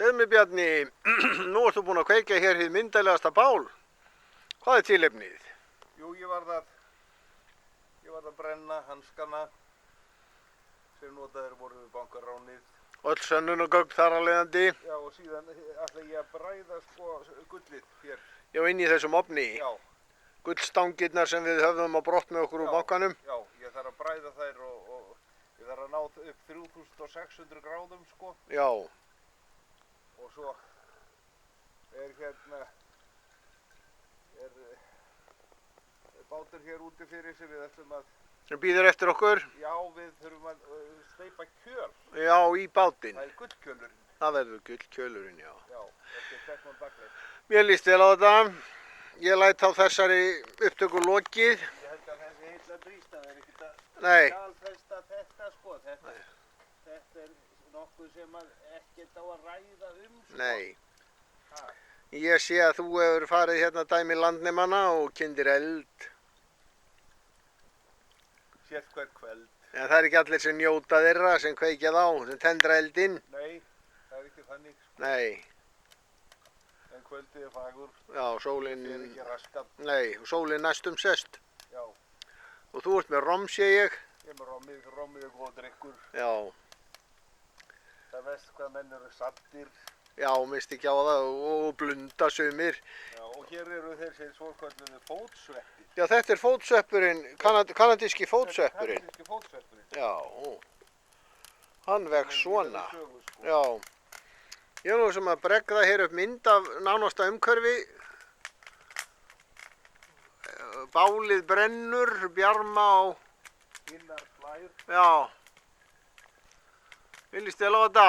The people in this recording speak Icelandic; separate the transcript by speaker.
Speaker 1: Segðu mér Bjarni, nú ert þú búinn að kveikja hér hið myndarlegasta bál. Hvað er tilefnið?
Speaker 2: Jú, ég varð að brenna hanskana sem notaðir voru við bankaránið.
Speaker 1: Öll sönnunargögn þar að leiðandi.
Speaker 2: Já, og síðan ætla ég að bræða gullið hér.
Speaker 1: Já, inn í þessum ofni.
Speaker 2: Já.
Speaker 1: Gullstangirnar sem við höfðum á brott með okkur úr bankanum.
Speaker 2: Já, ég þarf að bræða þær og ég þarf að ná upp 3600 gráðum, sko.
Speaker 1: Já.
Speaker 2: Og svo er bátur hér úti fyrir sem við ætlum að...
Speaker 1: Sem býður eftir okkur?
Speaker 2: Já, við þurfum að steypa kjöl.
Speaker 1: Já, í bátinn.
Speaker 2: Það er gullkjölurinn.
Speaker 1: Það verður gullkjölurinn, já.
Speaker 2: Já, þetta er teknum bakleið.
Speaker 1: Mér líst vel á þetta. Ég læt á þessari upptöku lokið.
Speaker 2: Ég held að þessi heilla brýst að það er ekkert að
Speaker 1: Nei.
Speaker 2: skjalfesta þetta, sko. Þetta er nokkuð sem ekkert á að ræða sko.
Speaker 1: Nei.
Speaker 2: Ha.
Speaker 1: Ég sé að þú hefur farið hérna dæmi landnemanna og kyndir eld.
Speaker 2: Sért hver kvöld.
Speaker 1: En það er ekki allir sem njóta þeirra, sem kveikja þá, sem tendra eldinn.
Speaker 2: Nei, það er ekki þannig.
Speaker 1: Nei.
Speaker 2: En kvöldið er fagur.
Speaker 1: Já, sólin...
Speaker 2: Það er ekki raskat.
Speaker 1: Nei, og sólin næstum sest.
Speaker 2: Já.
Speaker 1: Og þú ert með rom, sé ég.
Speaker 2: Ég er með rommið og góð drikkur.
Speaker 1: Já.
Speaker 2: Það veist hvað menn eru sattir.
Speaker 1: Já, minnst ekki á það og blunda sumir.
Speaker 2: Já, og hér eru þeir svokölluðu fótsveppir.
Speaker 1: Já, þetta er fótsveppurinn, kanadíski fótsveppurinn.
Speaker 2: Kanadíski fótsveppurinn.
Speaker 1: Já, hann vex svona.
Speaker 2: Sögu, sko.
Speaker 1: Já. Ég er nú sem að bregða hér upp mynd af nánasta umhverfi. Bálið brennur, bjarma á...
Speaker 2: Hinnar flær.
Speaker 1: Já. Mér líst vel á þetta.